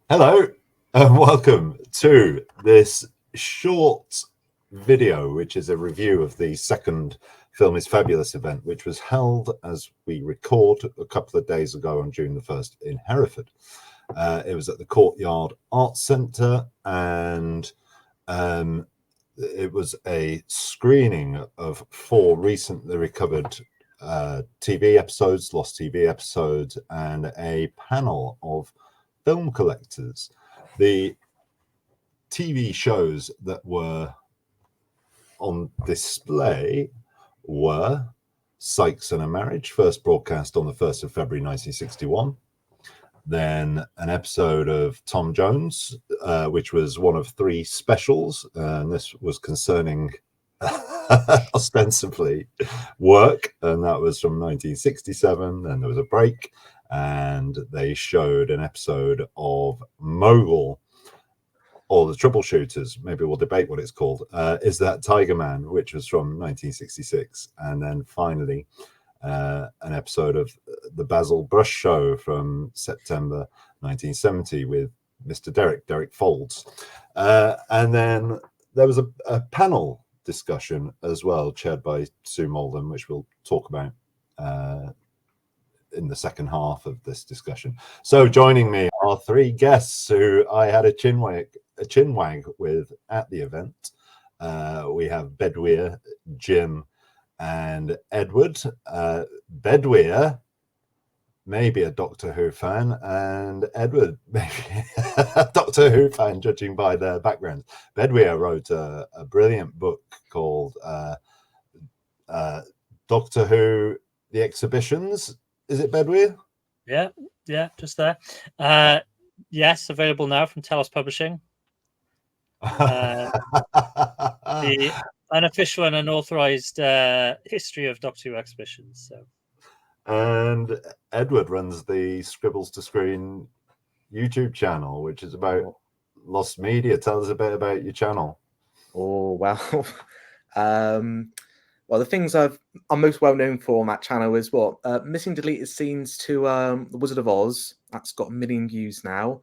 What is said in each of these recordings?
Hello and welcome to this short video, which is a review of the second Film is Fabulous event, which was held as we record a couple of days ago on June the 1st in Hereford. It was at the Courtyard Arts Centre, and it was a screening of 4 recently recovered TV episodes, lost TV episodes, and a panel of film collectors. The TV shows that were on display were Sykes and a Marriage, first broadcast on the 1st of February 1961. Then an episode of Tom Jones, which was one of 3 specials, and this was concerning ostensibly work, and that was from 1967. Then there was a break, and they showed an episode of Mogul, or the Troubleshooters, maybe we'll debate what it's called, Is That Tiger Man, which was from 1966. And then finally an episode of the Basil Brush Show from September 1970 with Mr. Derek Folds. And then there was a panel discussion as well, chaired by Sue Malden, which we'll talk about in the second half of this discussion. So joining me are 3 guests who I had a chinwag with at the event. We have Bedwyr, Jim, and Edward. Bedwyr may be a Doctor Who fan, and Edward may be a Doctor Who fan, judging by their background. Bedwyr wrote a brilliant book called Doctor Who: The Exhibitions. Is it Bedwyr? Yeah, just there. Yes, available now from Tellus Publishing. The unofficial and unauthorized history of Doctor Who exhibitions. So, and Edward runs the Scribbles to Screen YouTube channel, which is about lost media. Tell us a bit about your channel. Oh, wow. Well, the things I'm most well known for on that channel is missing deleted scenes to The Wizard of Oz. That's got 1 million views now.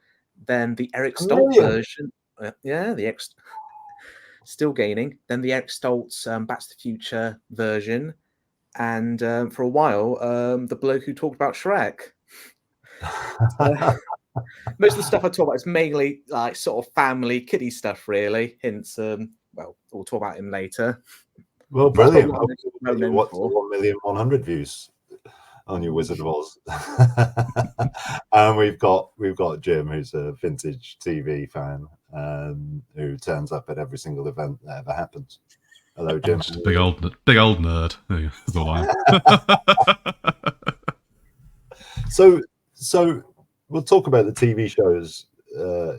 Then the Eric Stoltz version. Still gaining. Then the Eric Stoltz Back to the Future version. And for a while, the bloke who talked about Shrek. Most of the stuff I talk about is mainly like sort of family, kiddie stuff, really. Hence, we'll talk about him later. Well, brilliant. What's 1,100,000 views on your Wizard of Oz? And we've got Jim, who's a vintage TV fan, who turns up at every single event that ever happens. Hello, Jim. Just a big old nerd. That's all I am. So we'll talk about the TV shows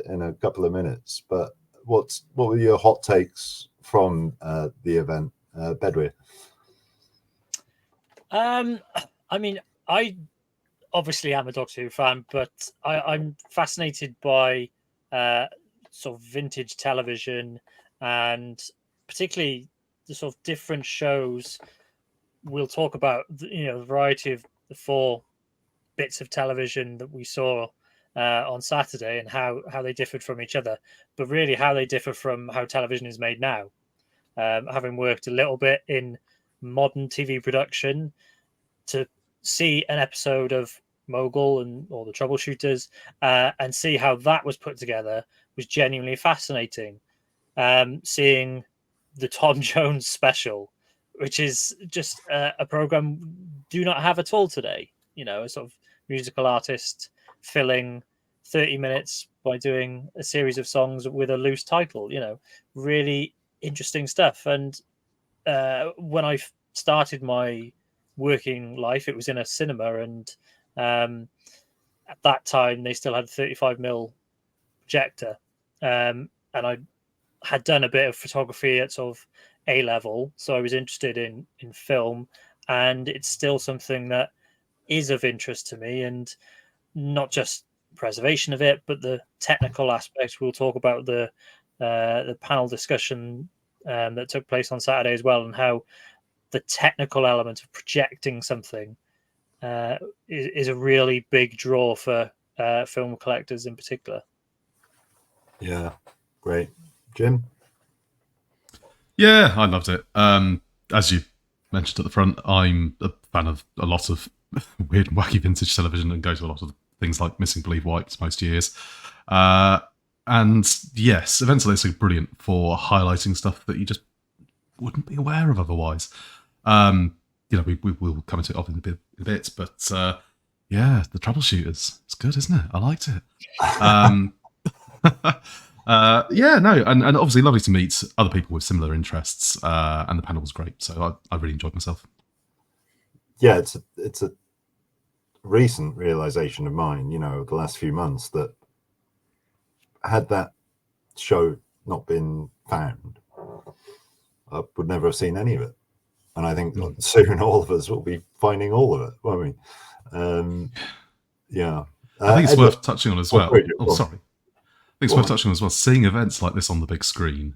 in a couple of minutes. But what were your hot takes from the event, Bedwyr? I mean, I obviously am a Doctor Who fan, but I'm fascinated by sort of vintage television, and particularly the sort of different shows. We'll talk about the variety of the 4 bits of television that we saw on Saturday, and how they differed from each other, but really how they differ from how television is made now. Having worked a little bit in modern TV production, to see an episode of Mogul or the Troubleshooters and see how that was put together was genuinely fascinating. Seeing the Tom Jones special, which is just a program do not have at all today. A sort of musical artist filling 30 minutes by doing a series of songs with a loose title. Really interesting stuff. And when I started my working life, it was in a cinema, and at that time they still had a 35mm projector, and I had done a bit of photography at sort of A level, so I was interested in film, and it's still something that is of interest to me, and not just preservation of it, but the technical aspects. We'll talk about the panel discussion that took place on Saturday as well, and how the technical element of projecting something is a really big draw for film collectors in particular. Yeah, great. Jim? Yeah, I loved it. As you mentioned at the front, I'm a fan of a lot of weird and wacky vintage television and go to a lot of things like Missing Believe wipes most years. And yes, events like this are brilliant for highlighting stuff that you just wouldn't be aware of otherwise. We will come into it off in a bit, but yeah, the Troubleshooters. It's good, isn't it? I liked it. Yeah, no, and obviously lovely to meet other people with similar interests, and the panel was great, so I really enjoyed myself. Yeah, it's a recent realization of mine, the last few months, that had that show not been found, I would never have seen any of it. And I think soon all of us will be finding all of it, won't we? Yeah. I think it's worth touching on as well. Sorry. I think it's worth touching on as well. Seeing events like this on the big screen.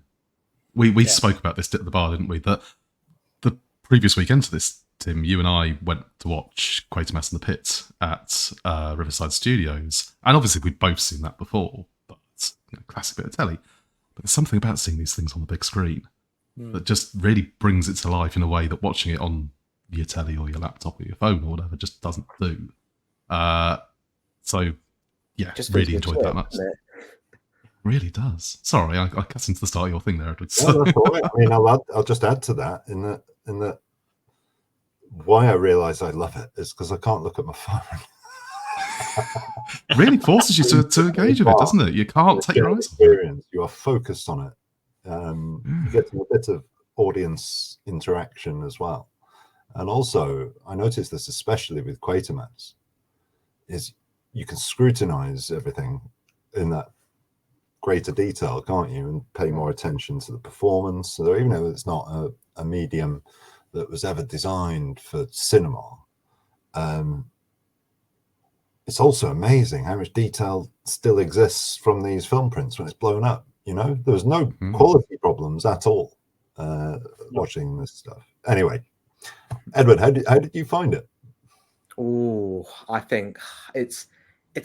We spoke about this at the bar, didn't we? That the previous weekend to this, Tim, you and I went to watch Quatermass in the Pit at Riverside Studios. And obviously we'd both seen that before, but it's a classic bit of telly. But there's something about seeing these things on the big screen that just really brings it to life in a way that watching it on your telly or your laptop or your phone or whatever just doesn't do. So, yeah, just really enjoyed that much. Really does. Sorry, I cut into the start of your thing there, Edward. No, that's all right. I mean, I'll just add to that in that why I realise I love it is because I can't look at my phone. Really forces you to engage with it, doesn't it? You can't take your eyes off it. You are focused on it. You get a bit of audience interaction as well. And also, I noticed this especially with Quatermass, is you can scrutinise everything in that greater detail, can't you, and pay more attention to the performance. So even though it's not a medium that was ever designed for cinema, it's also amazing how much detail still exists from these film prints when it's blown up. There was no quality problems at all watching this stuff. Anyway, Edward, how did you find it? Oh, I think it's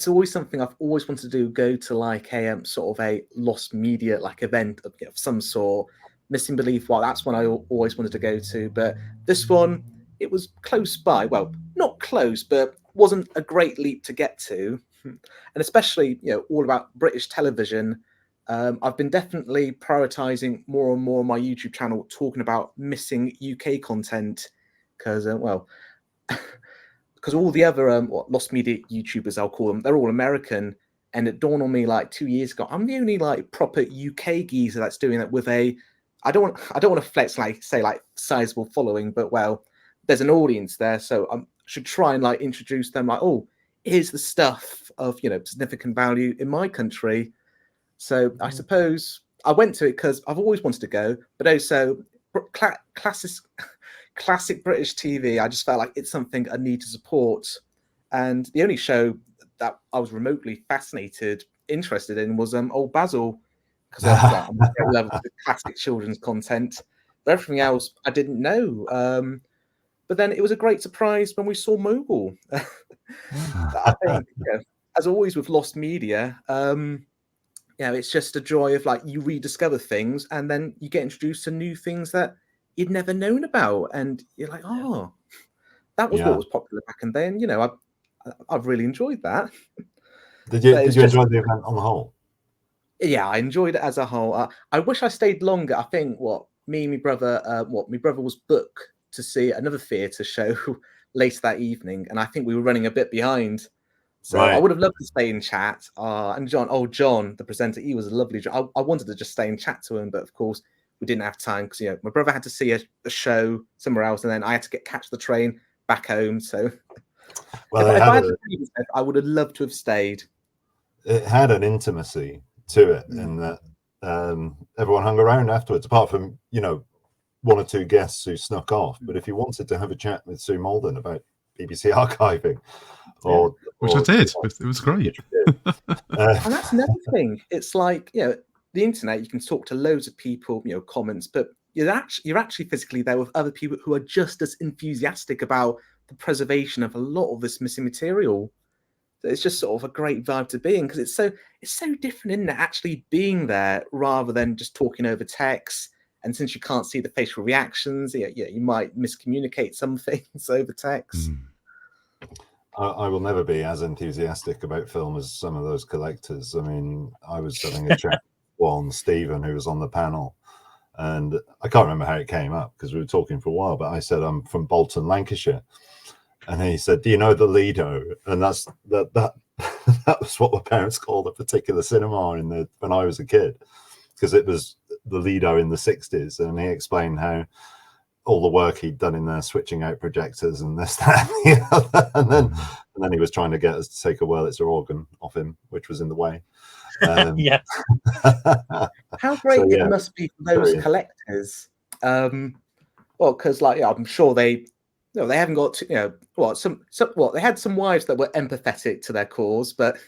always something I've always wanted to do. Go to like a sort of a lost media like event of some sort. Missing Belief, well, that's one I always wanted to go to. But this one, it was close by. Well, not close, but wasn't a great leap to get to. And especially, all about British television. I've been definitely prioritizing more and more on my YouTube channel, talking about missing UK content because, because all the other lost media YouTubers, I'll call them, they're all American. And it dawned on me like 2 years ago, I'm the only like proper UK geezer that's doing it with a, I don't want to flex like say like sizable following, but well, there's an audience there, so I should try and like introduce them like, oh, here's the stuff of significant value in my country. So I suppose I went to it because I've always wanted to go, but also classic British TV. I just felt like it's something I need to support. And the only show that I was remotely interested in was old Basil, because I'm a level of classic children's content. But everything else I didn't know. But then it was a great surprise when we saw Mogul. I think, as always with lost media, it's just a joy of like you rediscover things and then you get introduced to new things that you'd never known about, and you're like, oh, that was what was popular back in then. I've really enjoyed that. Did you enjoy the event on the whole? Yeah, I enjoyed it as a whole. I wish I stayed longer. I think my brother was booked to see another theatre show later that evening, and I think we were running a bit behind. So I would have loved to stay and chat. And John, the presenter, he was a lovely. I wanted to just stay and chat to him, but of course we didn't have time because my brother had to see a show somewhere else, and then I had to catch the train back home. So, well, I would have loved to have stayed. It had an intimacy to it, in that everyone hung around afterwards, apart from one or two guests who snuck off. But if you wanted to have a chat with Sue Malden about BBC archiving, which I did, it was great. And that's another thing. It's like the internet. You can talk to loads of people, comments, but you're actually physically there with other people who are just as enthusiastic about the preservation of a lot of this missing material. It's just sort of a great vibe to be in because it's so different, isn't it? Actually being there rather than just talking over text. And since you can't see the facial reactions, you might miscommunicate some things over text. I will never be as enthusiastic about film as some of those collectors. I mean, I was having a chat with one, Stephen, who was on the panel, and I can't remember how it came up because we were talking for a while, but I said, I'm from Bolton, Lancashire. And he said, do you know the Lido? And that that was what my parents called a particular cinema when I was a kid, because it was the Lido in the 60s. And he explained how all the work he'd done in there, switching out projectors and this, that, and the other. And then he was trying to get us to take a Wurlitzer organ off him, which was in the way. Yeah. How great it must be for those collectors. Well, because I'm sure they haven't got they had some wives that were empathetic to their cause, but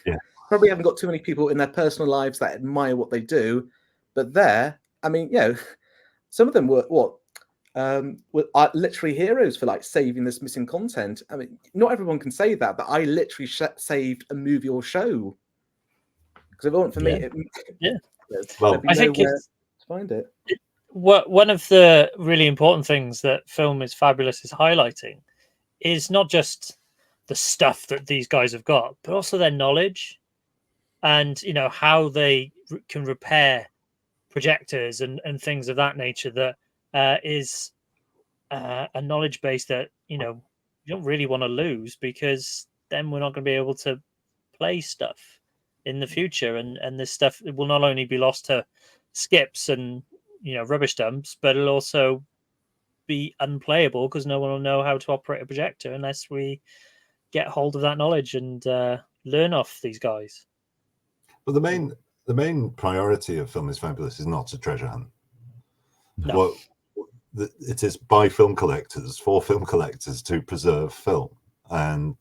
probably haven't got too many people in their personal lives that admire what they do. But I mean, some of them were literally heroes for like saving this missing content. I mean, not everyone can say that, but I literally saved a movie or show because if it weren't for me, well, I think to find it. One of the really important things that Film is Fabulous is highlighting is not just the stuff that these guys have got, but also their knowledge and how they can repair projectors and things of that nature. That is a knowledge base that you don't really want to lose, because then we're not going to be able to play stuff in the future, and this stuff will not only be lost to skips and rubbish dumps, but it'll also be unplayable because no one will know how to operate a projector unless we get hold of that knowledge and learn off these guys. Well, the main priority of Film is Fabulous is not a treasure hunt. No. It is by film collectors for film collectors to preserve film and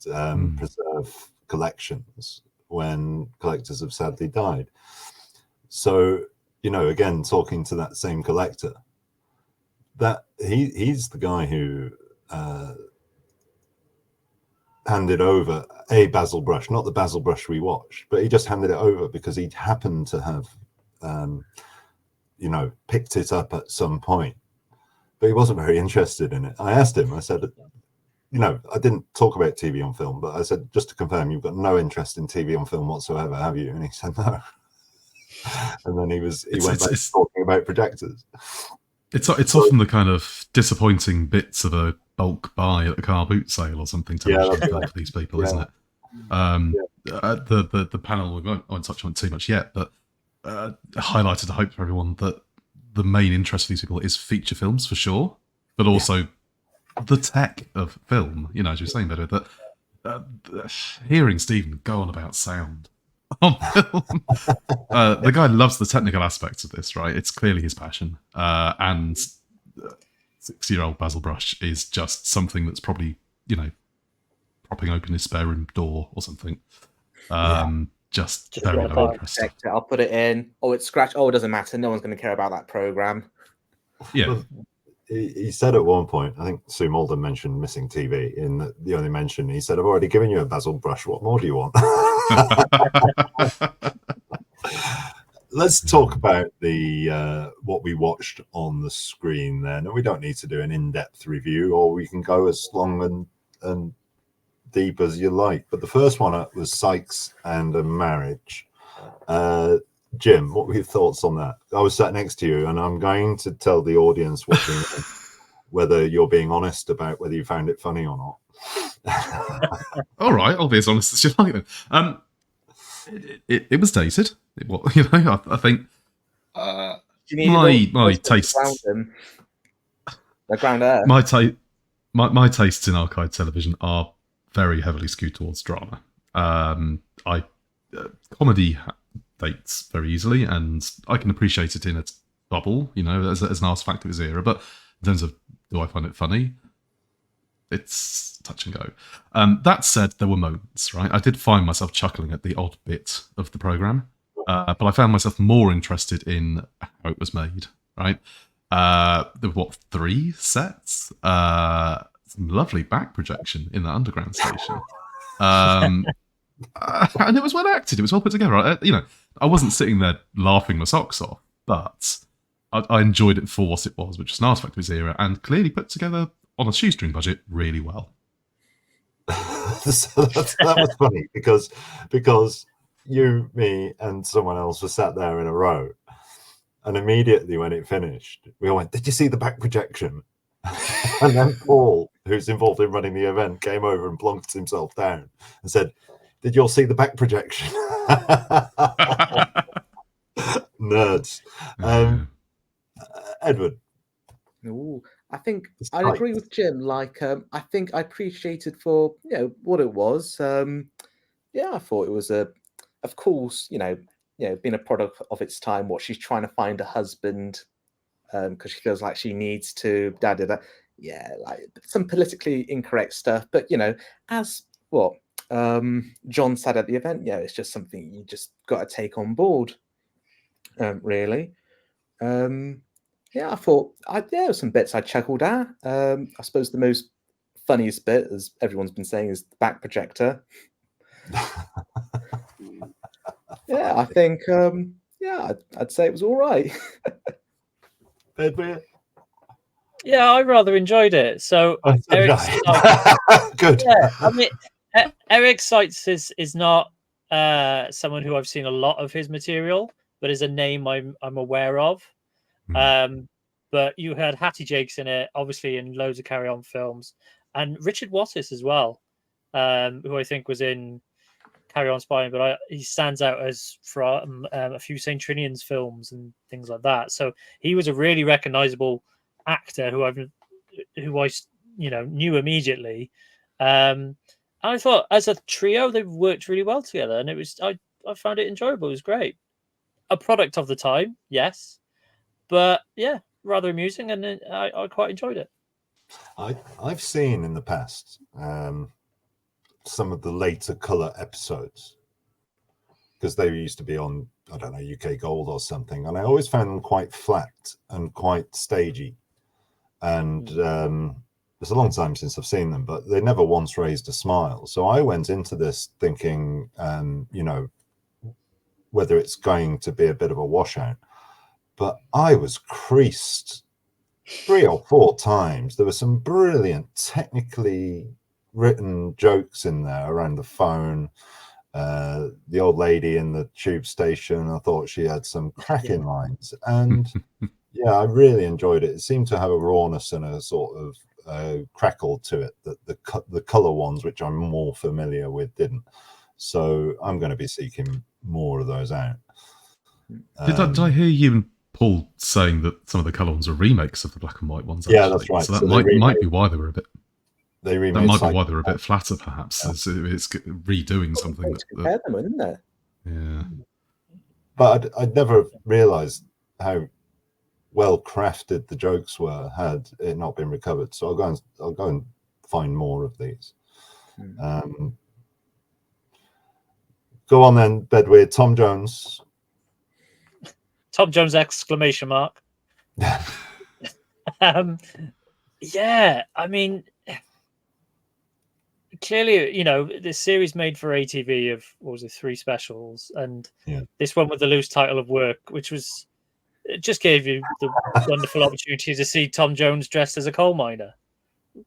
preserve collections when collectors have sadly died. So again, talking to that same collector, that he's the guy who handed over a Basil Brush, not the Basil Brush we watched, but he just handed it over because he happened to have, picked it up at some point, but he wasn't very interested in it. I asked him, I said, I didn't talk about TV on film, but I said, just to confirm, you've got no interest in TV on film whatsoever, have you? And he said, no. And then he went back to talking about projectors. It's often the kind of disappointing bits of a bulk buy at a car boot sale or something for these people, isn't it? The panel, we won't touch on it too much yet, but highlighted, I hope, for everyone that the main interest for these people is feature films for sure, but also the tech of film. As you were saying, Bedwyr, that hearing Stephen go on about sound on film. The guy loves the technical aspects of this, right? It's clearly his passion. And 6-year-old Basil Brush is just something that's probably, propping open his spare room door or something. Just very interesting. I'll put it in. Oh, it's scratched. Oh, it doesn't matter. No one's going to care about that program. Yeah. Well, he said at one point, I think Sue Malden mentioned missing TV in the only mention. He said, I've already given you a Basil Brush. What more do you want? Let's talk about the what we watched on the screen then. And we don't need to do an in-depth review, or we can go as long and deep as you like. But the first one up was Sykes and a Marriage. Jim, what were your thoughts on that? I was sat next to you, and I'm going to tell the audience watching whether you're being honest about whether you found it funny or not. All right, I'll be as honest as you like then. It was dated. I think my tastes, my tastes in archive television are very heavily skewed towards drama. Comedy dates very easily, and I can appreciate it in its bubble, as an artifact of its era. But in terms of do I find it funny, it's touch and go. That said, there were moments, right? I did find myself chuckling at the odd bit of the program, but I found myself more interested in how it was made, right? There were 3 sets? Some lovely back projection in the underground station. And it was well acted. It was well put together. I wasn't sitting there laughing my socks off, but I enjoyed it for what it was, which was an artifact of his era, and clearly put together on a shoestring budget really well. So that was funny because you, me, and someone else were sat there in a row, and immediately when it finished, we all went, "Did you see the back projection?" And then Paul, who's involved in running the event, came over and plonked himself down and said, "Did you all see the back projection?" Nerds. Edward. Ooh, I think I agree with Jim. Like, I think I appreciated for what it was. Yeah, I thought it was of course, being a product of its time. What she's trying to find a husband, because she feels like she needs to. Yeah, like some politically incorrect stuff. But as what John said at the event, it's just something you just got to take on board. Really. Yeah, I thought there were some bits I chuckled at. I suppose the most funniest bit, as everyone's been saying, is the back projector. Yeah, I think I'd say it was all right. Bedwyr? Yeah, I rather enjoyed it. So Eric Sykes, good. Yeah, I mean, Eric Sykes is not someone who I've seen a lot of his material, but is a name I'm aware of. But you had Hattie Jakes in it, obviously in loads of Carry On films, and Richard Wattis as well, who I think was in Carry On Spying, but he stands out as from a few St. Trinian's films and things like that. So he was a really recognizable actor who I knew immediately. And I thought as a trio they worked really well together, and I found it enjoyable. It was great. A product of the time, yes, but yeah, rather amusing, and I quite enjoyed it. I've seen in the past some of the later colour episodes, because they used to be on, I don't know, UK Gold or something, and I always found them quite flat and quite stagey. And it's a long time since I've seen them, but they never once raised a smile. So I went into this thinking, whether it's going to be a bit of a washout. But I was creased 3 or 4 times. There were some brilliant, technically written jokes in there around the phone. The old lady in the tube station, I thought she had some cracking lines. And yeah, I really enjoyed it. It seemed to have a rawness and a sort of crackle to it that the colour ones, which I'm more familiar with, didn't. So I'm going to be seeking more of those out. Did I hear you and Paul saying that some of the colour ones are remakes of the black and white ones? Yeah, that's right. So that might be why they were a bit. They remade. That might be why they were a bit flatter, perhaps. Yeah. It's redoing something. Compare them, isn't it? Yeah. But I'd never realised how well crafted the jokes were had it not been recovered. So I'll go and find more of these. Go on then, Bedwyr. Tom Jones. Tom Jones exclamation mark. Yeah, I mean, clearly, this series made for ATV of, what was it, 3 specials, and this one with the loose title of Work, which was, it just gave you the wonderful opportunity to see Tom Jones dressed as a coal miner,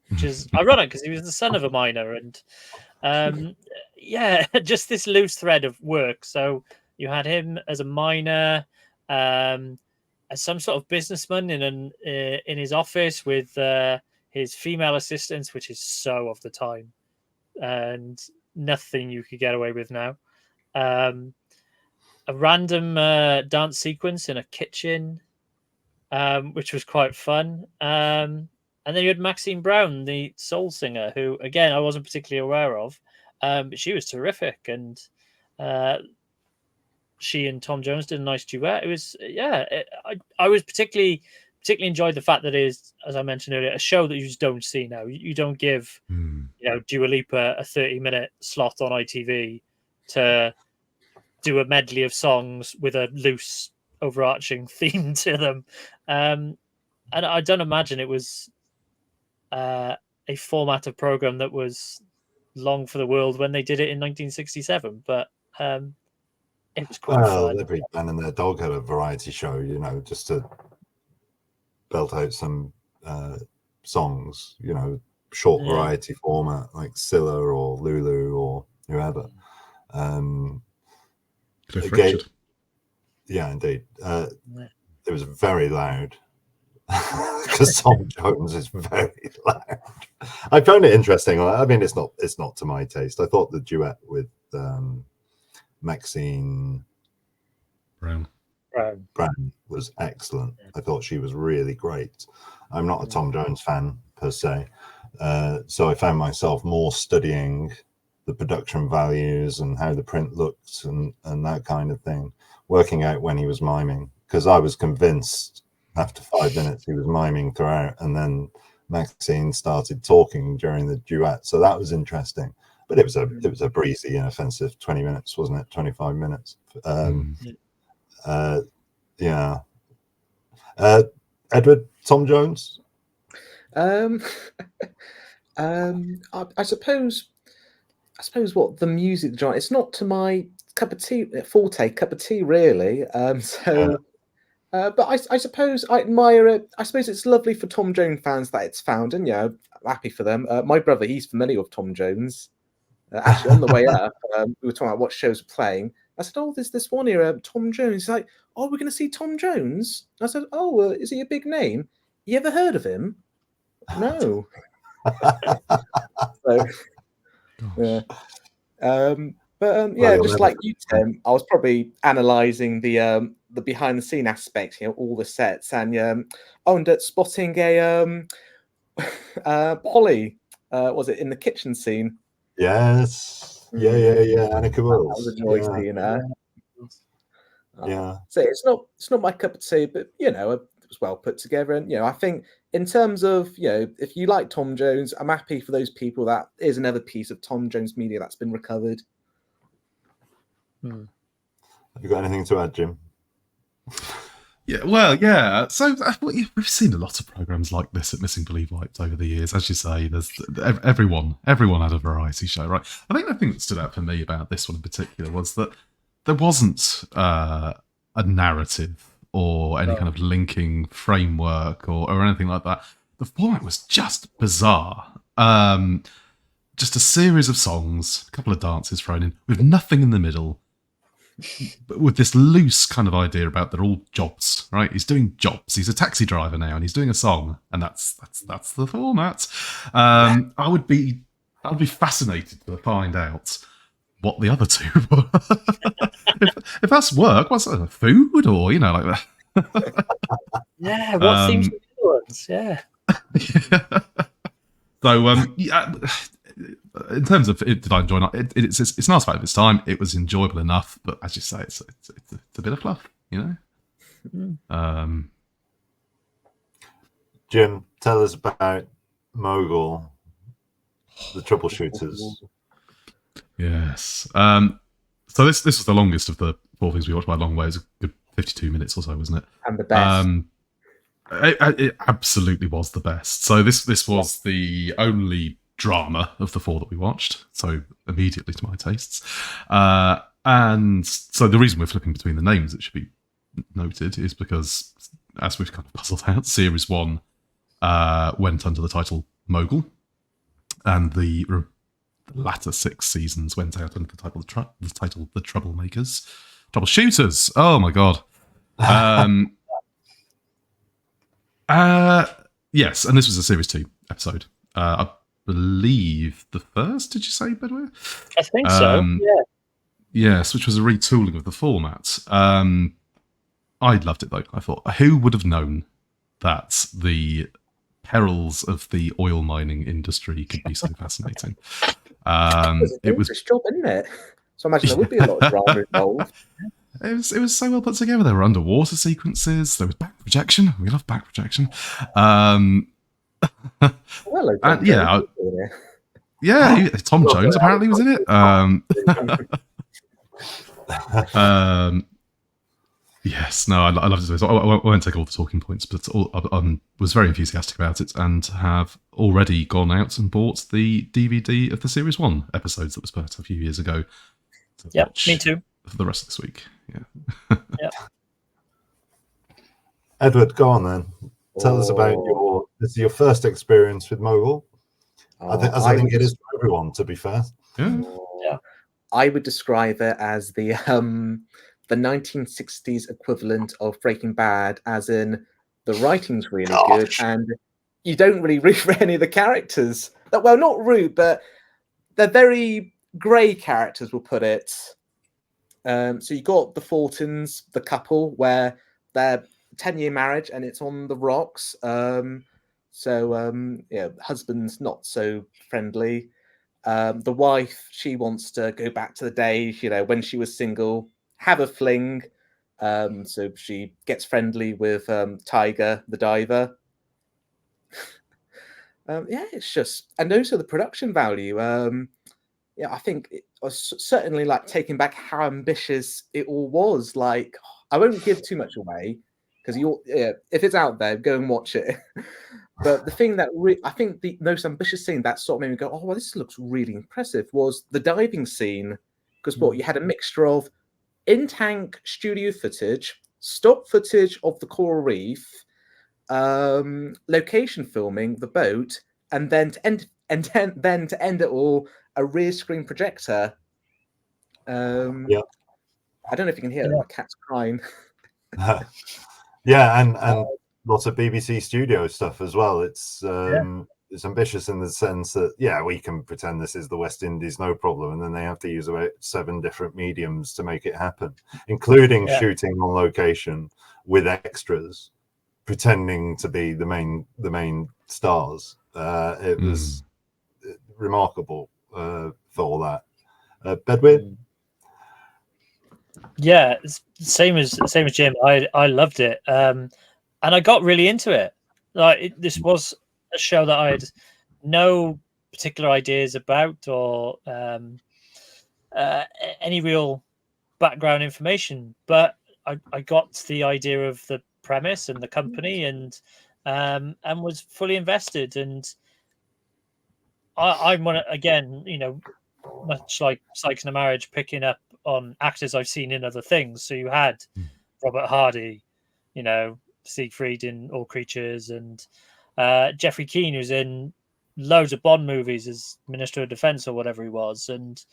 which is ironic because he was the son of a miner, and yeah, just this loose thread of work. So you had him as a miner, as some sort of businessman in his office with his female assistants, which is so of the time, and nothing you could get away with now. A random dance sequence in a kitchen, which was quite fun. And then you had Maxine Brown, the soul singer, who, again, I wasn't particularly aware of. But she was terrific, and she and Tom Jones did a nice duet. It was, I was particularly enjoyed the fact that it is, as I mentioned earlier, a show that you just don't see now. You don't give, Dua Lipa a 30-minute slot on ITV to do a medley of songs with a loose, overarching theme to them. And I don't imagine it was a format of program that was long for the world when they did it in 1967, but it was quite fun. Every man and their dog had a variety show, just to belt out some songs, short variety format like Scylla or Lulu or whoever. Cliff Richard. Yeah, indeed. It was very loud because Tom Jones is very loud. I found it interesting. I mean, it's not to my taste. I thought the duet with Maxine Brown was excellent. I thought she was really great. I'm not a Tom Jones fan per se, so I found myself more studying the production values and how the print looked and that kind of thing, working out when he was miming, because I was convinced after 5 minutes he was miming throughout, and then Maxine started talking during the duet, so that was interesting. But it was a breezy, inoffensive 20 minutes, wasn't it? 25 minutes. Edward, Tom Jones. I suppose what the music genre, it's not to my cup of tea really. But I suppose I admire it. I suppose it's lovely for Tom Jones fans that it's found, and I'm happy for them. My brother, he's familiar with Tom Jones. Actually, on the way up, we were talking about what shows are playing. I said, "Oh, there's this one here, Tom Jones." He's like, "Oh, we're going to see Tom Jones." I said, "Oh, is he a big name? You ever heard of him?" No. So, yeah. Just like you, Tim, I was probably analysing the behind the scene aspect, all the sets, and spotting a Polly, was it in the kitchen scene? Yes. Yeah. Annika Wills. That was a joy seeing her. Yeah. So it's not my cup of tea, but it was well put together, and I think in terms of if you like Tom Jones, I'm happy for those people. That is another piece of Tom Jones media that's been recovered. Have you got anything to add, Jim? Yeah. So we've seen a lot of programs like this at Missing Believe Wiped over the years. As you say, there's everyone had a variety show, right? I think the thing that stood out for me about this one in particular was that there wasn't a narrative or any kind of linking framework or anything like that. The format was just bizarre. Just a series of songs, a couple of dances thrown in, with nothing in the middle, but with this loose kind of idea about they're all jobs, right? He's doing jobs. He's a taxi driver now, and he's doing a song, and that's the format. I would be fascinated to find out what the other two were. if that's work, what's that, food or like that? Yeah, what seems to be the ones? Yeah. So in terms of did I enjoy it? It's an artifact of its time. It was enjoyable enough, but as you say, it's a bit of fluff, Jim, tell us about Mogul, the Troubleshooters. Yes. So this was the longest of the four things we watched by a long way. It was a good 52 minutes or so, wasn't it? And the best. It absolutely was the best. So this was the only drama of the four that we watched, so immediately to my tastes. And so the reason we're flipping between the names, it should be noted, is because, as we've kind of puzzled out, Series 1 went under the title Mogul, and the latter 6 seasons went out under the title The Troublemakers. Troubleshooters! Oh my god. Yes, and this was a Series 2 episode. I believe the first, did you say, Bedwyr? I think so, yeah. Yes, which was a retooling of the format. I loved it, though. I thought, who would have known that the perils of the oil mining industry could be so fascinating? It was a job, isn't it? So I imagine there would be a lot of drama involved. It was so well put together. There were underwater sequences. There was back projection. We love back projection. Well, Tom Jones apparently was in it. Yes, no, I loved it. I won't take all the talking points, but I was very enthusiastic about it and have already gone out and bought the DVD of the Series 1 episodes that was put out a few years ago. Yeah, me too. For the rest of this week. Yeah. Yeah. Edward, go on then. Tell us about your first experience with Mogul. I think it is for everyone, to be fair. Yeah. I would describe it as the 1960s equivalent of Breaking Bad, as in the writing's really good and you don't really root for any of the characters. Well, not root, but they're very grey characters, we'll put it. So you got the Fultons, the couple, where they're 10-year marriage and it's on the rocks. Husband's not so friendly. The wife, she wants to go back to the days, when she was single, have a fling. So she gets friendly with Tiger, the diver. It's just, and also the production value. I think it was certainly like taking back how ambitious it all was. Like, I won't give too much away because if it's out there, go and watch it. But the thing that I think the most ambitious scene that sort of made me go, oh, well, this looks really impressive, was the diving scene. Because you had a mixture of in-tank studio footage, stock footage of the coral reef, location filming, the boat, and then to end it all, a rear screen projector. I don't know if you can hear it. My cat's crying. and lots of BBC Studio stuff as well. It's ambitious in the sense that we can pretend this is the West Indies, no problem, and then they have to use about 7 different mediums to make it happen, including shooting on location with extras, pretending to be the main stars. It was remarkable for all that. Bedwyr? Yeah, same as Jim. I loved it, and I got really into it. This was a show that I had no particular ideas about or any real background information, but I got the idea of the premise and the company, and was fully invested. And I'm again, much like Sykes in a Marriage, picking up on actors I've seen in other things. So you had Robert Hardy, Siegfried in All Creatures, and Jeffrey Keane, who's in loads of Bond movies as Minister of Defense or whatever he was. And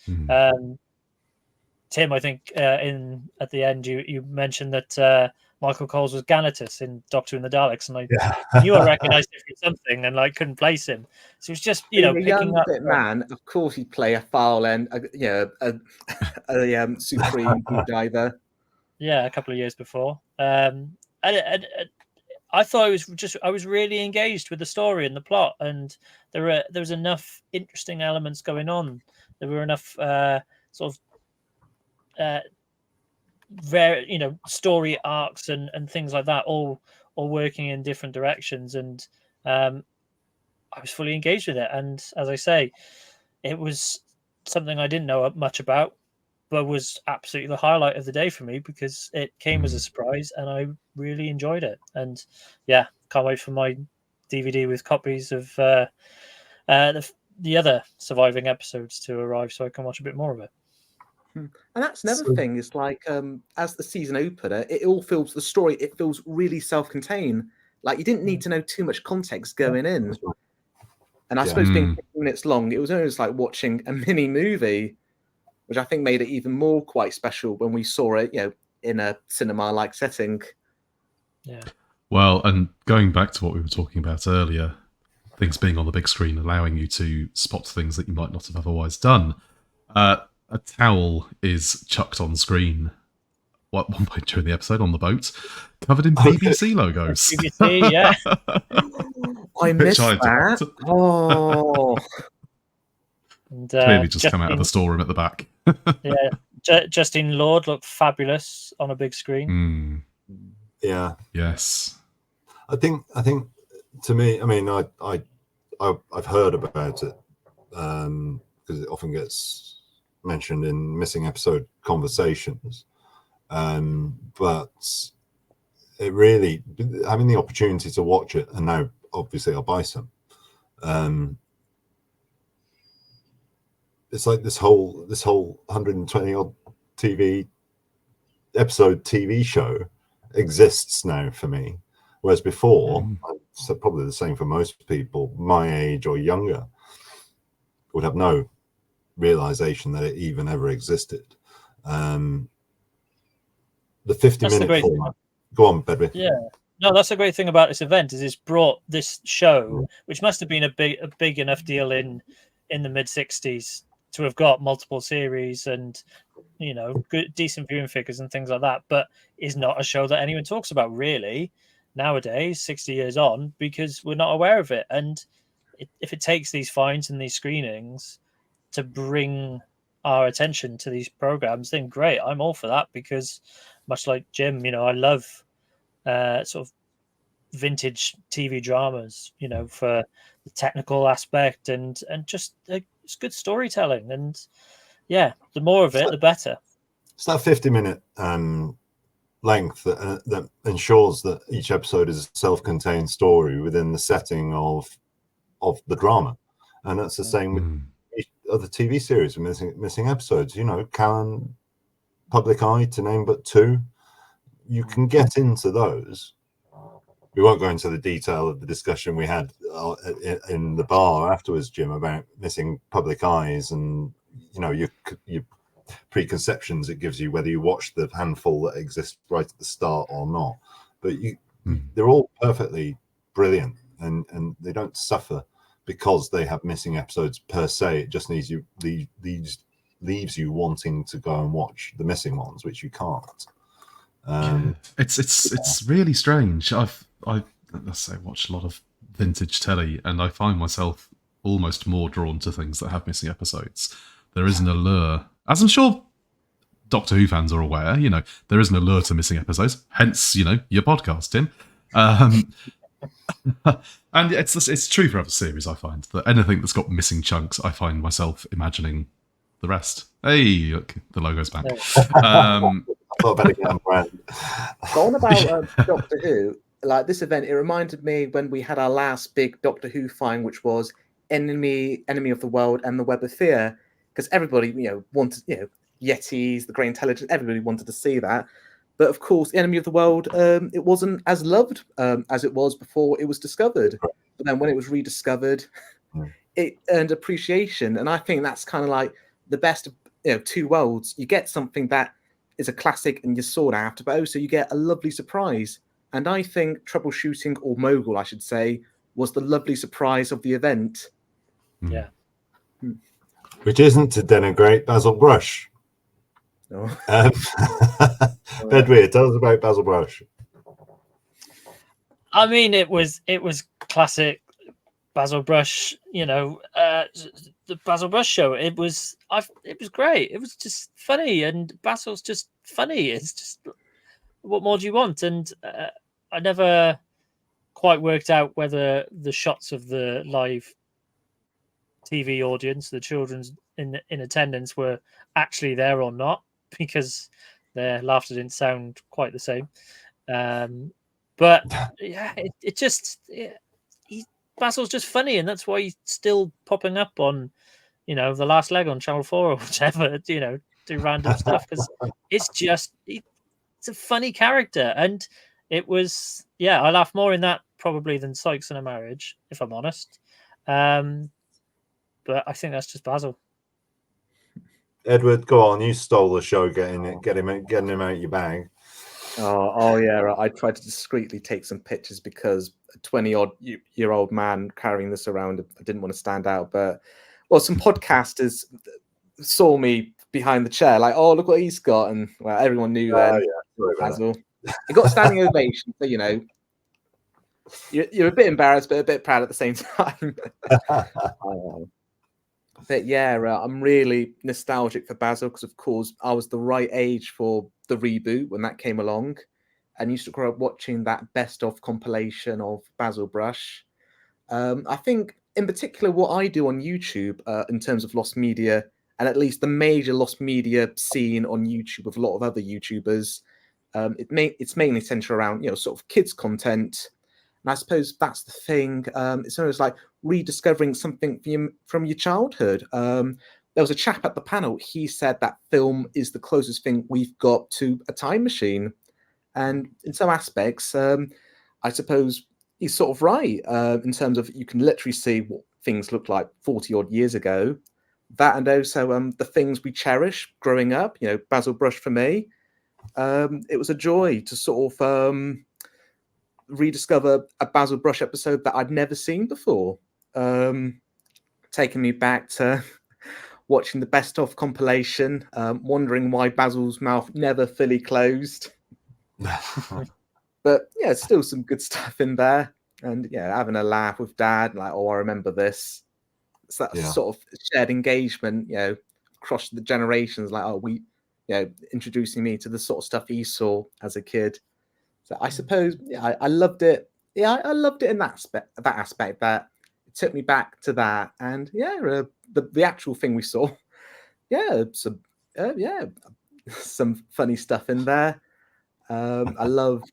Tim, I think at the end you mentioned that Michael Coles was Ganatus in Doctor and the Daleks, and I knew I recognised him from something, and couldn't place him. So it's just a picking young up. Fit man. Of course, he'd play a foul end, a supreme diver. Yeah, a couple of years before. And I thought I was really engaged with the story and the plot, and there was enough interesting elements going on. There were enough sort of story arcs and things like that, all working in different directions, and I was fully engaged with it. And as I say, it was something I didn't know much about, but was absolutely the highlight of the day for me because it came as a surprise, and I really enjoyed it. And can't wait for my DVD with copies of the other surviving episodes to arrive so I can watch a bit more of it. And that's another thing. It's like as the season opener, it all feels the story. It feels really self-contained. Like you didn't need to know too much context going in. And I suppose being 15 minutes long, it was almost like watching a mini movie, which I think made it even more quite special when we saw it, in a cinema-like setting. Yeah. Well, and going back to what we were talking about earlier, things being on the big screen, allowing you to spot things that you might not have otherwise done. A towel is chucked on screen at one point during the episode on the boat, covered in BBC logos. BBC, yeah. I missed that. Oh. And, clearly just come out of the storeroom at the back. Justine Lord looked fabulous on a big screen. Yeah. Yes. I think to me, I mean, I've heard about it because it often gets mentioned in missing episode conversations, But it really, having the opportunity to watch it, and now obviously I'll buy some. It's like this whole 120 odd episode TV show exists now for me, whereas before, so probably the same for most people my age or younger, would have no realization that it even ever existed. The 50-minute format. Go on, Bedwyr. Yeah. No, that's a great thing about this event is it's brought this show, which must have been a big enough deal in the mid '60s to have got multiple series and good decent viewing figures and things like that, but is not a show that anyone talks about really nowadays, 60 years on, because we're not aware of it. And if it takes these finds and these screenings to bring our attention to these programs, then great, I'm all for that, because much like Jim, I love sort of vintage TV dramas, for the technical aspect and just it's good storytelling. And yeah, the more of it, the better. It's that 50-minute length that ensures that each episode is a self-contained story within the setting of the drama, and that's the same with other TV series with missing episodes. Callan, Public Eye, to name but two. You can get into those. We won't go into the detail of the discussion we had in the bar afterwards, Jim, about missing Public Eyes and your preconceptions it gives you whether you watch the handful that exist right at the start or not. But they're all perfectly brilliant, and they don't suffer because they have missing episodes per se. It just leaves you wanting to go and watch the missing ones, which you can't. It's really strange. I watch a lot of vintage telly, and I find myself almost more drawn to things that have missing episodes. There is an allure, as I'm sure Doctor Who fans are aware. There is an allure to missing episodes. Hence, your podcast, Tim. And it's true for other series. I find that anything that's got missing chunks, I find myself imagining the rest. Hey, look, the logo's back. On about Doctor Who, like this event, it reminded me when we had our last big Doctor Who find, which was Enemy of the World and the Web of Fear, because everybody, wanted, Yetis, the Grey Intelligence, everybody wanted to see that. But of course, Enemy of the World, it wasn't as loved as it was before it was discovered. But then when it was rediscovered, it earned appreciation, and I think that's kind of like the best of two worlds. You get something that is a classic and you're sought after, but also you get a lovely surprise. And I think Troubleshooting, or Mogul, I should say, was the lovely surprise of the event. Yeah. Which isn't to denigrate Basil Brush. No. Bedwyr, tell us about Basil Brush. I mean, it was classic Basil Brush, the Basil Brush show. It was great. It was just funny, and Basil's just funny. It's just, what more do you want? And I never quite worked out whether the shots of the live TV audience, the children in attendance, were actually there or not, because their laughter didn't sound quite the same. But yeah, Basil's just funny, and that's why he's still popping up on, The Last Leg on Channel 4 or whichever, do random stuff, because it's a funny character. And it was, I laugh more in that probably than Sykes in a Marriage, if I'm honest. But I think that's just Basil. Edward, go on. You stole the show, getting him out your bag. Oh yeah. I tried to discreetly take some pictures because a 20-odd-year-old man carrying this around, I didn't want to stand out. But some podcasters saw me behind the chair, like, oh, look what he's got, and everyone knew then. Basil. He got a standing ovation, so you're a bit embarrassed, but a bit proud at the same time. But yeah, I'm really nostalgic for Basil because, of course, I was the right age for the reboot when that came along, and used to grow up watching that best of compilation of Basil Brush. I think, in particular, what I do on YouTube in terms of lost media and at least the major lost media scene on YouTube with a lot of other YouTubers, it's mainly centered around sort of kids content. And I suppose that's the thing. It's almost like rediscovering something from your childhood. There was a chap at the panel. He said that film is the closest thing we've got to a time machine. And in some aspects, I suppose he's sort of right in terms of you can literally see what things looked like 40 odd years ago. That, and also the things we cherish growing up, Basil Brush for me. It was a joy to sort of rediscover a Basil Brush episode that I'd never seen before. Taking me back to watching the best of compilation, wondering why Basil's mouth never fully closed. But yeah, still some good stuff in there. And yeah, having a laugh with Dad, like, oh, I remember this. It's that sort of shared engagement, across the generations, like, oh, introducing me to the sort of stuff he saw as a kid. So I suppose, I loved it. Yeah, I loved it in that aspect that it took me back to that. And yeah, the actual thing we saw, some funny stuff in there. I loved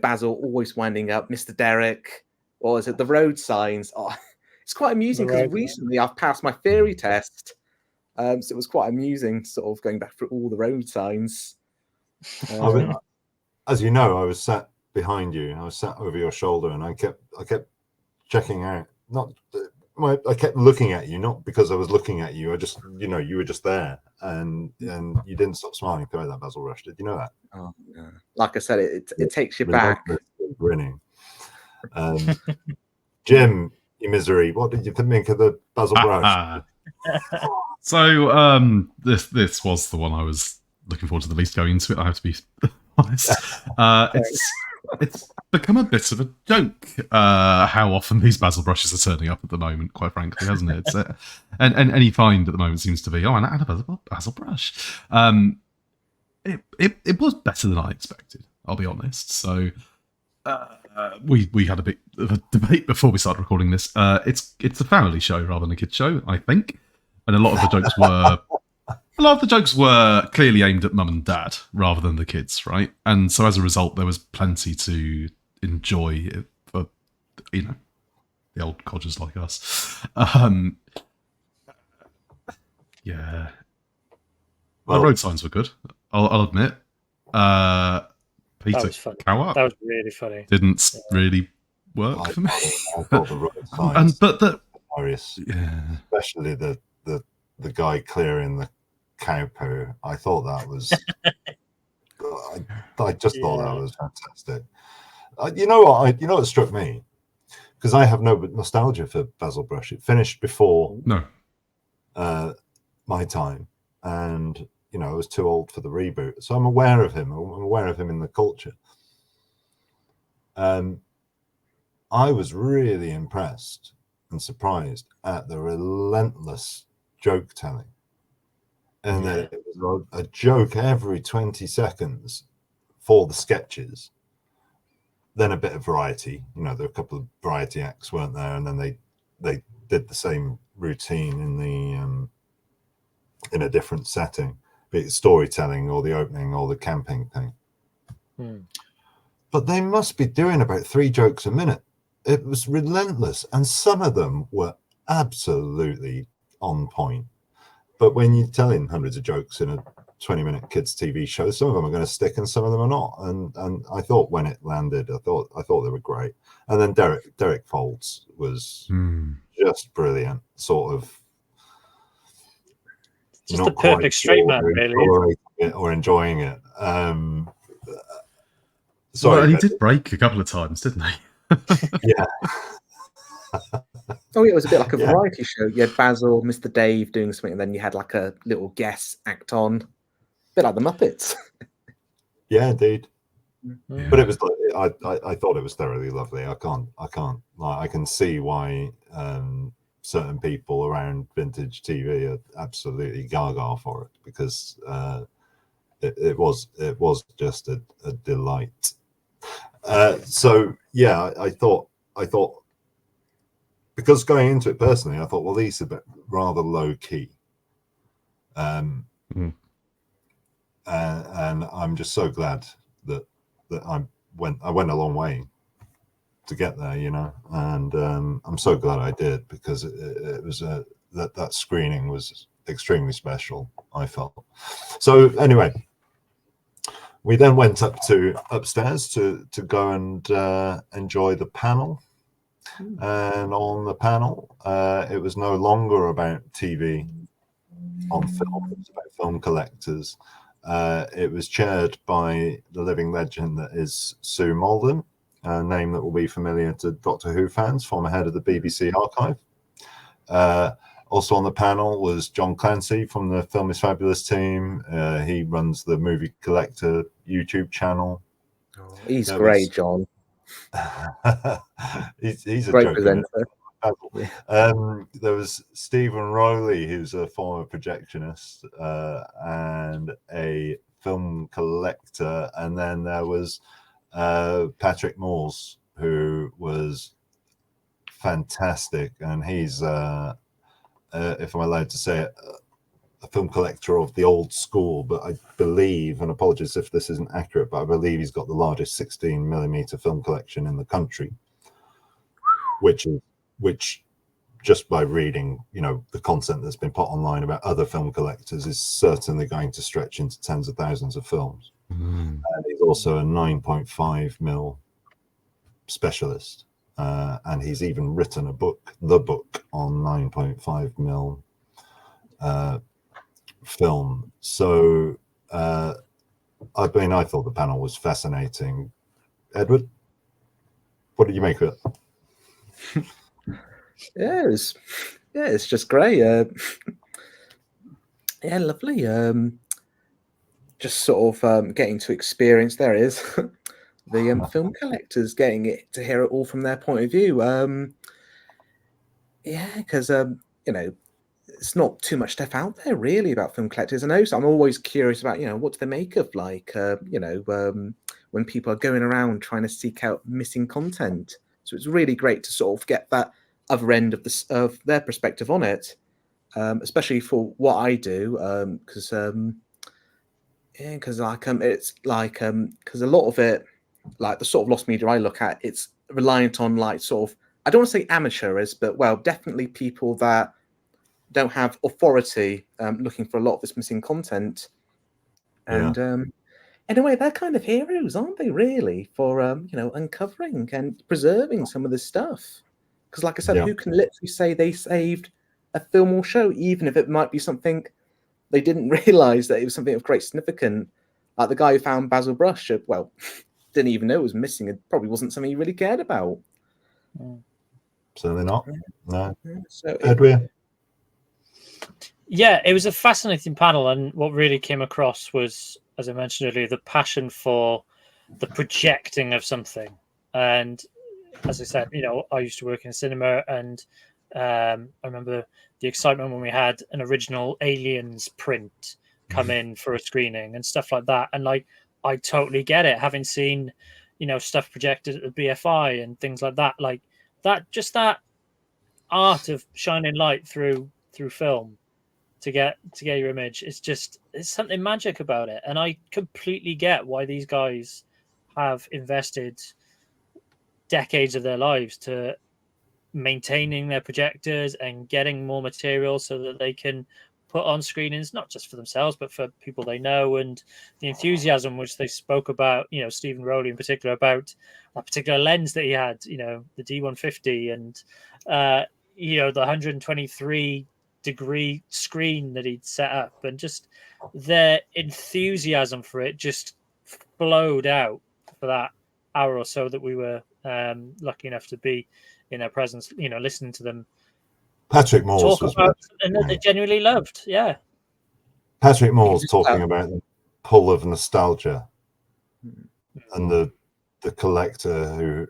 Basil always winding up Mr. Derek, or is it the road signs? Oh, it's quite amusing because recently I've passed my theory test, so it was quite amusing, sort of going back through all the road signs. As you know, I was sat behind you. I was sat over your shoulder, and I kept checking out. I kept looking at you, not because I was looking at you. I just, you were just there, and you didn't stop smiling throughout that Basil Brush. Did you know that? Oh, yeah. Like I said, it takes you back. Grinning. Jim, you misery. What did you think of the Basil Brush? So this was the one I was looking forward to the least going into it. I have to be honest. It's become a bit of a joke how often these Basil Brushes are turning up at the moment, quite frankly, hasn't it? And any find at the moment seems to be, and a Basil Brush. It was better than I expected, I'll be honest. So we had a bit of a debate before we started recording this. It's a family show rather than a kids show, I think. And a lot of the jokes were clearly aimed at mum and dad rather than the kids, right? And so as a result, there was plenty to enjoy for, the old codgers like us. Yeah. The road signs were good, I'll admit. Peter Cowart. That was really funny. Didn't really work for me. I thought the road signs hilarious. Yeah. Especially the guy clearing the cow poo. I thought that was I just thought that was fantastic. You know what struck me, because I have no nostalgia for Basil Brush. It finished before my time, and I was too old for the reboot, so I'm aware of him. I'm aware of him in the culture. I was really impressed and surprised at the relentless joke telling. And then it was a joke every 20 seconds for the sketches. Then a bit of variety. There were a couple of variety acts, weren't there? And then they did the same routine in a different setting, be it storytelling or the opening or the camping thing. But they must be doing about 3 jokes a minute. It was relentless, and some of them were absolutely on point. But when you're telling hundreds of jokes in a 20-minute kids TV show, some of them are going to stick and some of them are not. And I thought when it landed, I thought they were great. And then Derek Folds was just brilliant, sort of just the perfect straight man, really, or enjoying it. Sorry, he did break a couple of times, didn't he? Yeah. Oh, yeah, it was a bit like a variety show. You had Basil, Mr. Dave doing something, and then you had like a little guest act on, a bit like the Muppets. Yeah, indeed. Mm-hmm. But it was I thought it was thoroughly lovely. I can see why certain people around vintage TV are absolutely gaga for it, because it was just a delight. So yeah, I thought because going into it personally, I thought, well, these are rather low key. And I'm just so glad that I went a long way to get there, you know, and I'm so glad I did, because it was that screening was extremely special, I felt. So anyway, we then went upstairs to go and enjoy the panel. And on the panel, it was no longer about TV on film, it was about film collectors. It was chaired by the living legend that is Sue Malden, a name that will be familiar to Doctor Who fans, former head of the BBC archive. Also on the panel was John Clancy from the Film is Fabulous team. He runs the Movie Collector YouTube channel. Oh, he's great, John. he's a Great joke. presenter. Yeah. There was Stephen Rowley, who's a former projectionist and a film collector, and then there was Patrick Moores, who was fantastic, and he's if I'm allowed to say it, a film collector of the old school, but I believe, and apologies if this isn't accurate, but I believe he's got the largest 16mm film collection in the country, which just by reading, you know, the content that's been put online about other film collectors is certainly going to stretch into tens of thousands of films. And he's also a 9.5mm specialist, and he's even written the book on 9.5mm film. So I thought the panel was fascinating. Edward, what did you make of it? It's just great. Yeah, lovely. Just sort of getting to experience. There is the film collectors, getting it to hear it all from their point of view. Yeah, because you know, it's not too much stuff out there really about film collectors. And also, I'm always curious about, you know, what do they make of, like, you know, when people are going around trying to seek out missing content. So it's really great to sort of get that other end of their perspective on it, especially for what I do, because like it's like because a lot of it, like the sort of lost media I look at, it's reliant on like sort of, I don't want to say amateurs, but well, definitely people that don't have authority looking for a lot of this missing content. And in a way, they're kind of heroes, aren't they, really, for you know, uncovering and preserving some of this stuff? Because like I said, who can literally say they saved a film or show, even if it might be something they didn't realize that it was something of great significance? Like the guy who found Basil Brush, well, didn't even know it was missing. It probably wasn't something he really cared about. Certainly not. No. So Edward? Yeah, it was a fascinating panel, and what really came across was, as I mentioned earlier, the passion for the projecting of something. And as I said, you know, I used to work in cinema, and I remember the excitement when we had an original Aliens print come in for a screening and stuff like that. And like, I totally get it, having seen, you know, stuff projected at the BFI and things like that. Like that, just that art of shining light through film to get your image, it's something magic about it. And I completely get why these guys have invested decades of their lives to maintaining their projectors and getting more material so that they can put on screenings, not just for themselves but for people they know. And the enthusiasm which they spoke about, you know, Stephen Rowley in particular, about a particular lens that he had, you know, the D150, and you know, the 123 degree screen that he'd set up, and just their enthusiasm for it just flowed out for that hour or so that we were lucky enough to be in their presence, you know, listening to them Patrick Moores talk about something that they genuinely loved. Yeah, Patrick Moores talking about the pull of nostalgia, and the collector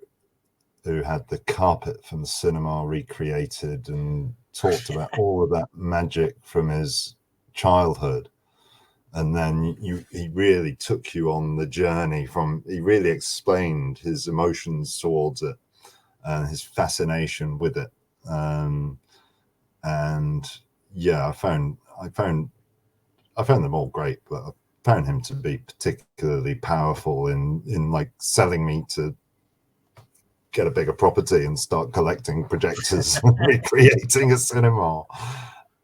who had the carpet from the cinema recreated and talked about all of that magic from his childhood. And then he really took you on the journey he really explained his emotions towards it and his fascination with it. And yeah, I found I found them all great, but I found him to be particularly powerful in like selling me to get a bigger property and start collecting projectors and recreating a cinema.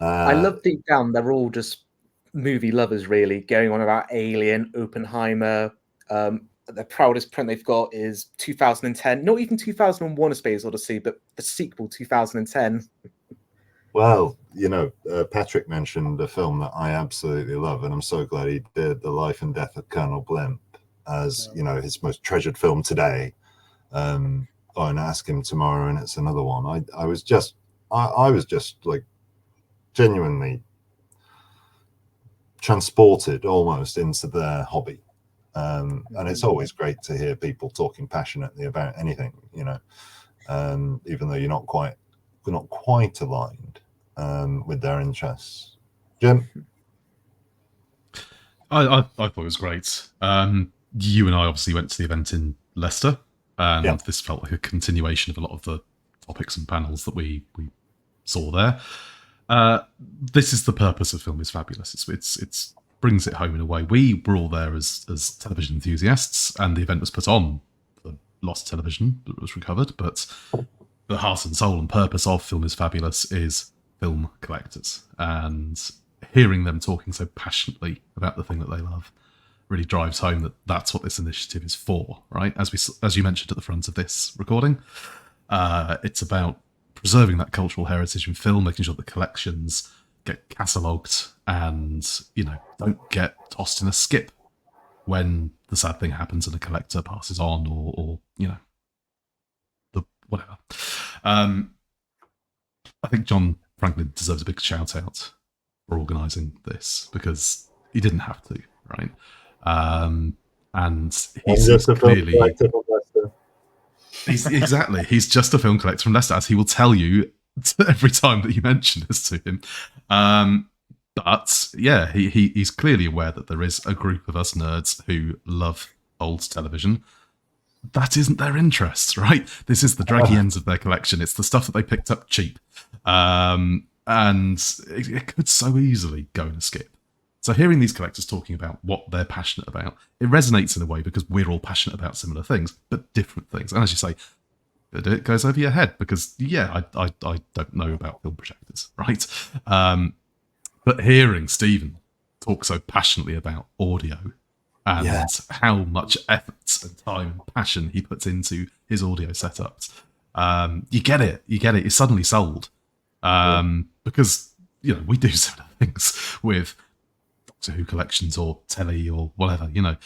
I love deep down they're all just movie lovers, really, going on about Alien, Oppenheimer. The proudest print they've got is 2010, not even 2001: A Space Odyssey, but the sequel 2010. Well, you know, Patrick mentioned a film that I absolutely love, and I'm so glad he did, The Life and Death of Colonel Blimp, as you know, his most treasured film today. And ask him tomorrow, and it's another one. I was just like genuinely transported almost into their hobby. And it's always great to hear people talking passionately about anything, you know, even though you're not quite aligned with their interests. Jim? I thought it was great. You and I obviously went to the event in Leicester, and this felt like a continuation of a lot of the topics and panels that we saw there. This is the purpose of Film is Fabulous. It's brings it home in a way. We were all there as television enthusiasts, and the event was put on for lost television that was recovered. But the heart and soul and purpose of Film is Fabulous is film collectors, and hearing them talking so passionately about the thing that they love really drives home that that's what this initiative is for, right? As you mentioned at the front of this recording, it's about preserving that cultural heritage in film, making sure the collections get catalogued and, you know, don't get tossed in a skip when the sad thing happens and a collector passes on or you know, the whatever. I think John Franklin deserves a big shout out for organising this, because he didn't have to, right? And he's just a clearly film collector from Leicester. He's just a film collector from Leicester, as he will tell you every time that you mention this to him. But yeah, he's clearly aware that there is a group of us nerds who love old television. That isn't their interest, right? This is the draggy ends of their collection. It's the stuff that they picked up cheap. And it could so easily go in a skip. So hearing these collectors talking about what they're passionate about, it resonates in a way because we're all passionate about similar things, but different things. And as you say, it goes over your head because, yeah, I don't know about film projectors, right? But hearing Stephen talk so passionately about audio and how much effort and time and passion he puts into his audio setups, you get it. You're suddenly sold. Because, you know, we do similar things with Doctor Who collections or telly or whatever, you know.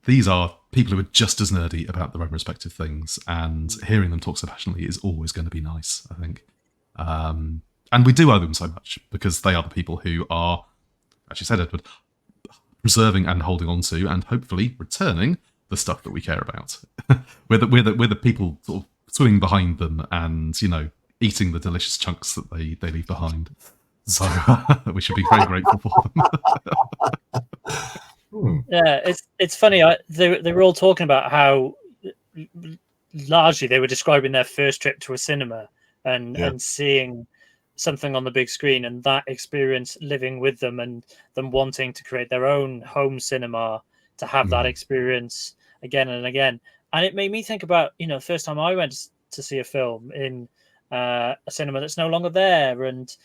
These are people who are just as nerdy about their own respective things, and hearing them talk so passionately is always going to be nice, I think. And we do owe them so much because they are the people who are, as you said, Edward, preserving and holding on to and hopefully returning the stuff that we care about. we're the people sort of swimming behind them and, you know, eating the delicious chunks that they leave behind. So we should be very grateful for them. Yeah, it's funny. They were all talking about how largely they were describing their first trip to a cinema and seeing something on the big screen, and that experience living with them and them wanting to create their own home cinema to have that experience again and again. And it made me think about, you know, the first time I went to see a film in a cinema that's no longer there, and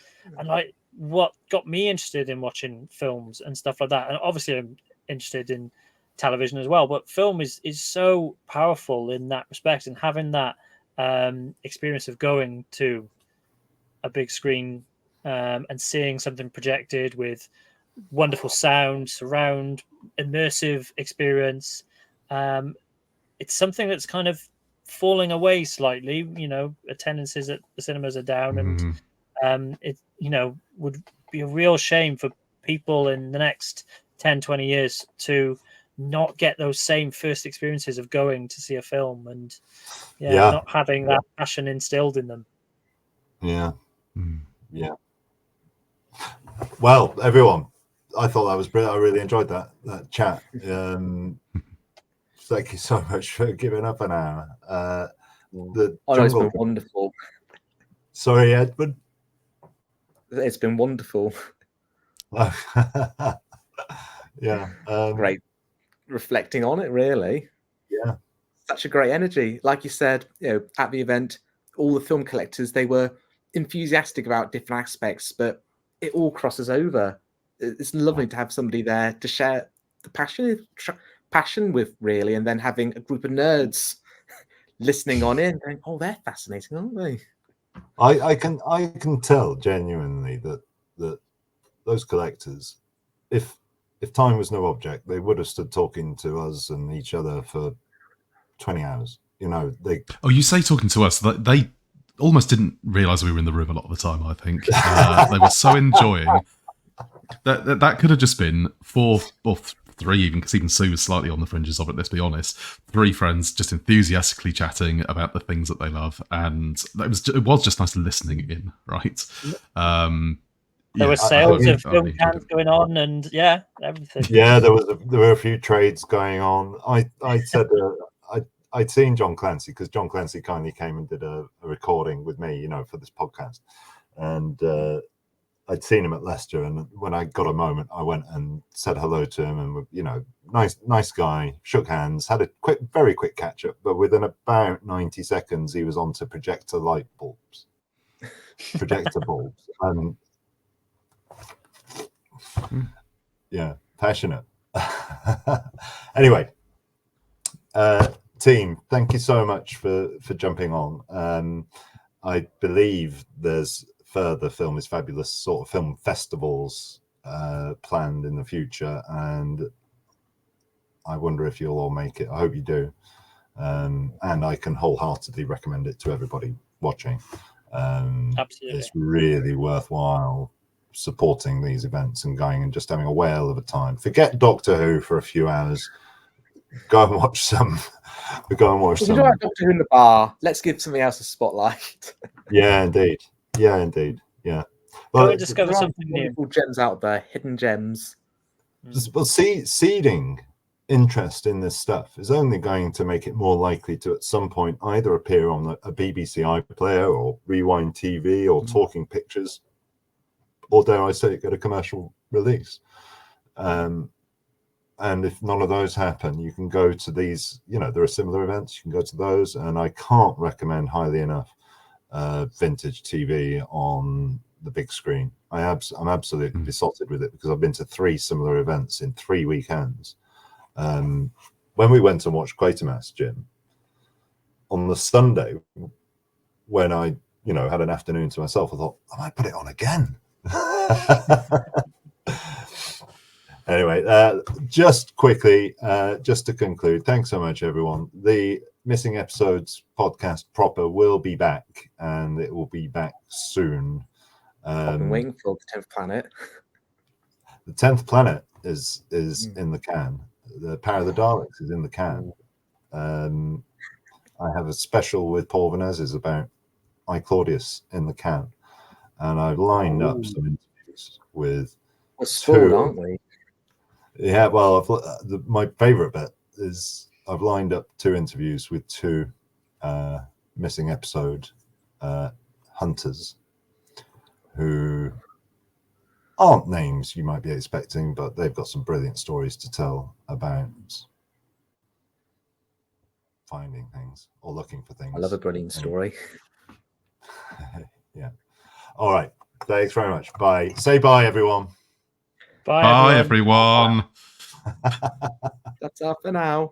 like what got me interested in watching films and stuff like that. And obviously I'm interested in television as well, but film is so powerful in that respect, and having that experience of going to a big screen and seeing something projected with wonderful sound, surround, immersive experience. It's something that's kind of falling away slightly. You know, attendances at the cinemas are down, and it, you know, would be a real shame for people in the next 10, 20 years to not get those same first experiences of going to see a film and not having that passion instilled in them. Yeah. Well, everyone, I thought that was brilliant. I really enjoyed that chat. Thank you so much for giving up an hour. It's been wonderful. Sorry, Edward. It's been wonderful. Yeah. Great reflecting on it, really. Yeah. Such a great energy. Like you said, at the event, all the film collectors, they were enthusiastic about different aspects, but it all crosses over. It's lovely to have somebody there to share the passion with, really, and then having a group of nerds listening on in, going, "Oh, they're fascinating, aren't they?" I can tell genuinely that those collectors, if time was no object, they would have stood talking to us and each other for 20 hours. Oh, you say talking to us, they almost didn't realise we were in the room a lot of the time, I think. They were so enjoying that could have just been four or three, even, because even Sue was slightly on the fringes of it, let's be honest. Three friends just enthusiastically chatting about the things that they love, and it was just nice listening in, right? There were sales of film cans going on, and everything. Yeah, there were a few trades going on. I said I'd seen John Clancy, because John Clancy kindly came and did a recording with me, for this podcast, and I'd seen him at Leicester, and when I got a moment, I went and said hello to him, and nice guy, shook hands, had a very quick catch up, but within about 90 seconds, he was on to projector bulbs, and yeah, passionate. Anyway, team, thank you so much for jumping on. I believe there's further Film is Fabulous sort of film festivals planned in the future, and I wonder if you'll all make it. I hope you do, and I can wholeheartedly recommend it to everybody watching. Absolutely, it's really worthwhile supporting these events and going and just having a whale of a time. Forget Doctor Who for a few hours. Go and watch some. We'll do our Doctor Who in the bar. Let's give something else a spotlight. Yeah, indeed. Yeah. Well, go discover something new. Gems out there, hidden gems. Well, seeding interest in this stuff is only going to make it more likely to at some point either appear on a BBC iPlayer or Rewind TV or Talking Pictures, or dare I say, get a commercial release. And if none of those happen, you can go to these, there are similar events, you can go to those, and I can't recommend highly enough vintage TV on the big screen. I'm absolutely besotted with it, because I've been to 3 similar events in 3 weekends. When we went and watched Quatermass, Jim, on the Sunday, when I, had an afternoon to myself, I thought, I might put it on again. Anyway, just quickly, just to conclude, thanks so much, everyone. The Missing Episodes podcast proper will be back, and it will be back soon. I've been waiting for the 10th planet. The 10th planet is in the can. The Power of the Daleks is in the can. I have a special with Paul Venezes about I, Claudius in the can. And I've lined up some interviews with We're spoiled, aren't we? Yeah, well, my favourite bit is I've lined up 2 interviews with 2 missing episode hunters who aren't names you might be expecting, but they've got some brilliant stories to tell about finding things or looking for things. I love a brilliant story. Yeah. All right. Thanks very much. Bye. Say bye, everyone. Bye, everyone. That's all for now.